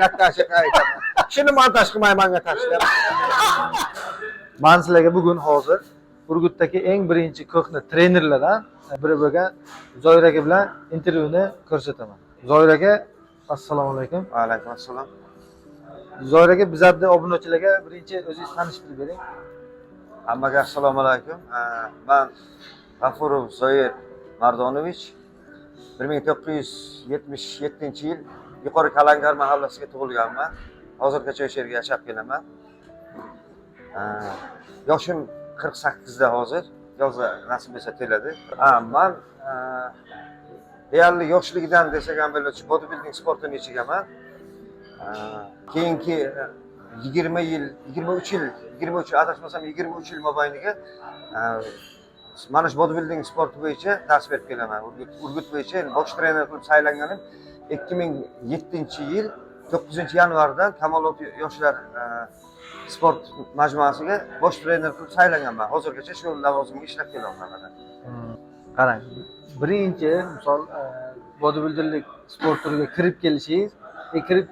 kattaşık aytaman. Şimdi montaj qilmayman tashlar. Men sizlarga bugun hozir Urgutdagi eng birinchi ko'hna trenerlardan biri bo'lgan Zoir aka bilan intervyuni ko'rsataman. Zoir aka, assalomu alaykum. Va alaykum assalom. Zoir aka, bizlarni obunachilarga birinchi o'zingizni tanishtirib bering. Hammaga assalomu alaykum. Men G'afurov Zoir Mardonovich 1977-yil Yuqori Kalangar mahallasiga tug'ilganman. Hozirgacha o'sha yerga yashab kelaman. Yoshim 48 da hozir. Yozda nasib etsa to'ladi. Men deyarli yoshligidan desak ham bo'ladimi, bodybuilding sportini ichigaman. Keyingi 23 adashmasam 23 yil mobaynida mana shu bodybuilding sporti bo'yicha dars berib kelaman. Urgut bo'yicha bosh trener qilib saylanganim 2007-yil 9-yanvardan Kamolot yoshlar sport majmuasiga bosh trener qilib saylanganman. Hozirgacha shu lavozimga ishlab kelyapman. Qarang, birinchi misol bodybuilding sport turiga kirib kelishingiz, kirib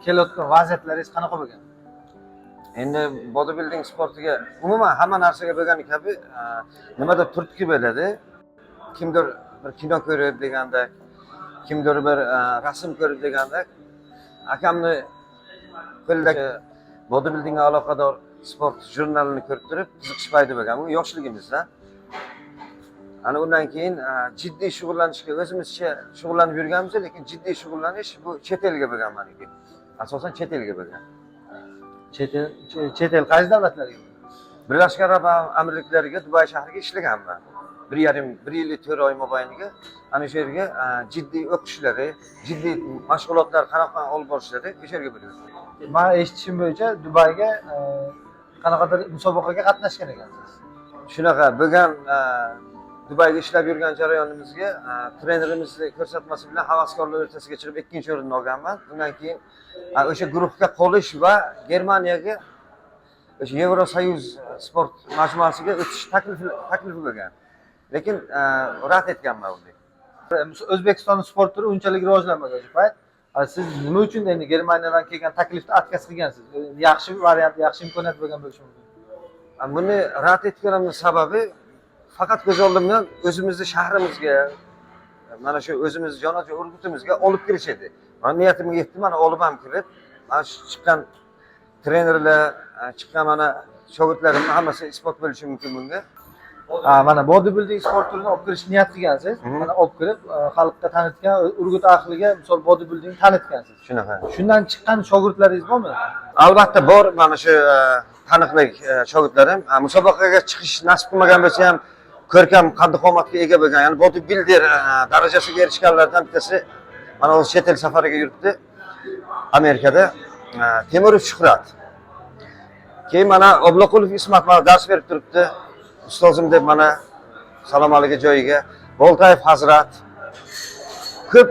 kelayotgan vaziyatlaringiz qanaqa bo'lgan? Endi bodybuilding sportiga umuman hamma narsaga bo'lgani kabi nimada turtki bo'ladi. Kimdir bir kino ko'rib degandek, kimdir bir rasm ko'rib degandek, akamni qo'lidagi bodybuildingga aloqador sport jurnalini ko'rib turib qiziqish paydo bo'lgan. Bu yoshligimizda. Ana undan keyin jiddiy shug'ullanishga o'zimizcha shug'ullanib yurganmiz, lekin jiddiy shug'ullanish bu chet elga bo'lgan meniki. Asosan chet elga bo'lgan. Chet el qaysi davlatlarga? Birlashgan Arab Amirliklariga, Dubay shahriga ishlaganman. 1 yil 4 oy mobaynida ana shu yerga jiddiy o'qishlari, jiddiy mashg'ulotlar qanaqa olib borishlari o'sha yerga bo'lgan. Men eshitishim bo'yicha Dubayga qanaqadir musobaqaga qatnashgan ekansiz. Shunaqa bo'lgan. Dubayga ishlab yurgan jarayonimizga trenerimizni ko'rsatmasi bilan havaskorlar o'rtasiga chiqib 2-o'rinni olganman. Undan keyin o'sha guruhga qolish va Germaniyaga o'sha Yevrosoyuz sport majmuasiga o'tish taklifi bo'lgan. Lekin rad etganman uni. O'zbekiston sport turi unchalik rivojlanmagan o'sha payt. Siz nima uchun endi Germaniyadan kelgan taklifni отказ qilgansiz? Yaxshi variant, yaxshi imkoniyat bo'lgan bo'lishi mumkin. Buni rad etganimning sababi faqat ko'z oldimdan o'zimizni shahrimizga, mana shu o'zimiz jonajon Urgutimizga olib kirish edi. Men niyatimga yetdim, mana olib ham kirib, mana shu chiqqan trenerlar, chiqqan mana shogirdlarimning hammasi isbot bo'lishi mumkin bunga. Mana bodybuilding sport turini olib kirish niyat qilgansiz. Mana olib kirib, xalqqa tanitgan, Urgut ahliga misol bodybuilding tanitgansiz. Shunaqa. Shundan chiqqan shogirdlaringiz bormi? Albatta bor, mana shu taniqli shogirdlarim. Musobaqaga chiqish nasib qilmagan bo'lsa ham ko'rkam qaddi-qomatga ega bo'lgan, ya'ni bodybuilder darajasiga erishganlardan bittasi mana o'zi chet el safariga yuribdi. Amerikada Temurov Shuhrat. Keyin mana Obloqulov Ismat mana dars berib turibdi. Ustozim deb mana salom alaykum joyiga. Boltayev Hazrat. Ko'p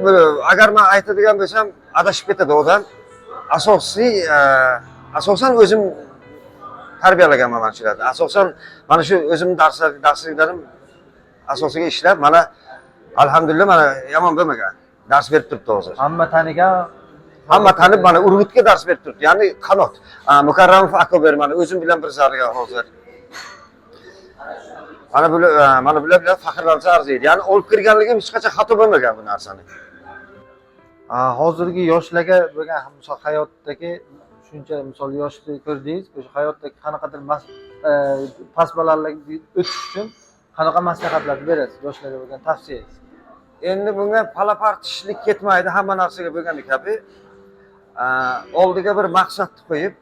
agar men aytadigan bo'lsam adashib ketadi odam. Asosan o'zim tarbiyalaganman mana shularni. Asosan mana shu o'zimning darsliklarim asosiga ishlab, mana alhamdulillah mana yomon bo'lmagan. Dars berib turibdi hozir. Hamma tanib mana Urgutga dars berib turibdi. Ya'ni qanot. Mukarramov Akober mana o'zim bilan bir zarga hozir. Mana bular bilan faxrlansa arziydi. Ya'ni olib kirganligim hech qachon xato bo'lmagan bu narsani. Hozirgi yoshlarga bo'lgan misol hayotdagi shuncha misol yoshni ko'rdingiz, o'sha hayotdagi qanaqadir past balandlikni o'tish uchun qanaqa maslahatlar berasiz yoshlarga bo'lgan tavsiyangiz? Endi bunga palapartishlik ketmaydi, hamma narsaga bo'lgani kabi. Oldiga bir maqsad qo'yib,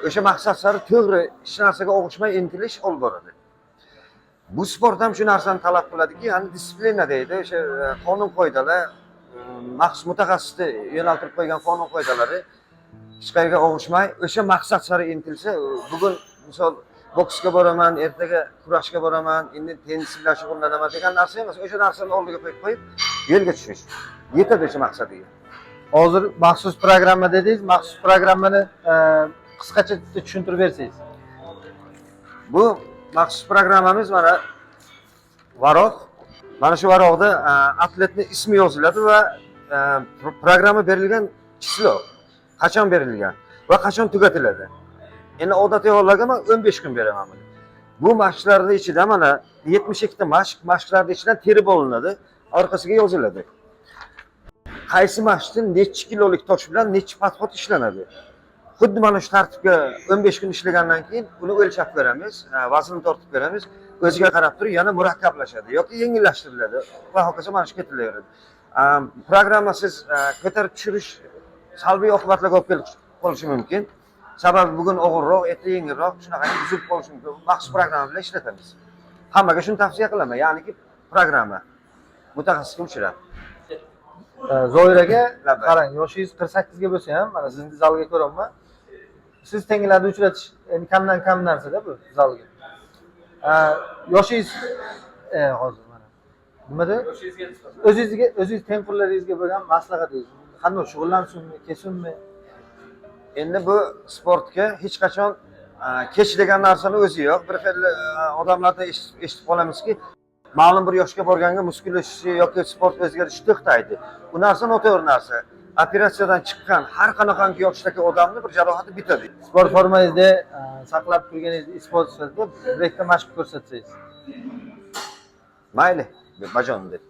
o'sha maqsad sari to'g'ri hech narsaga og'ishmay intilish olib boradi. Bu sport ham shu narsani talab qiladiki, ya'ni disiplina deydi, o'sha qonun qoidalar, maxsus mutaxassisni yo'naltirib qo'ygan qonun qoidalari hech qayerga og'ishmay, o'sha maqsad sari intilsa, bugun misol boksga boraman, ertaga kurashga boraman, endi tennis bilan shug'ullanaman degan narsa emas. O'sha narsani oldiga qo'yib yo'lga tushish. Yetadi o'sha maqsadiga. Hozir maxsus programma dedingiz, maxsus programmani qisqacha tushuntirib bersangiz. Bu maxsus programmamiz mana varoq. Mana shu varoqda atletning ismi yoziladi va programma berilgan chislo. qachon berilgan va qachon tugatiladi. Endi odatiy hollarga men 15 kun beraman buni. Bu mashqlarning ichida mana 72 ta mashqlarning ichidan terib olinadi, orqasiga yoziladi. Qaysi mashqning necha kilolik tosh bilan necha podxod ishlanadi. Xuddi mana shu tartibga 15 kun ishlagandan keyin uni o'lchab beramiz, vaznini tortib beramiz. O'ziga qarab turib yana murakkablashadi yoki yengillashtiriladi va hokazo mana shu ketilaveradi. Programma siz ko'tarib tushirish salbiy oqibatlarga olib kelib qolishi mumkin. Sababi bugun og'irroq, erta yengilroq, shunaqa buzib qolishi mumkin. Maxsus programma bilan ishlatamiz. Hammaga shuni tavsiya qilaman, ya'niki programma mutaxassisga uchrab. Zoir aka, qarang, yoshingiz 48 ga bo'lsa ham, mana sizni zalga ko'raman. Siz tengilarni uchratish endi kamdan kam narsa-da bu zalga. Yoshingiz hozir mana. Nimada? O'zingiz tengqurlaringizga bo'lgan maslahatingiz. Qanday shug'ullansinmi, kesinmi? Endi bu sportga hech qachon kech degan narsani o'zi yo'q. Bir xil odamlardan eshitib qolamizki, ma'lum bir yoshga borganda muskulashishi yoki sport o'zgarishi to'xtaydi. Bu narsa noto'g'ri narsa. Operatsiyadan chiqqan har qanaqangi yoshdagi odamni bir jarohati bitadi. Sport formangizda saqlab turganingizni isbot sifatida bir ikkita mashq ko'rsatsangiz. Mayli, bajondir.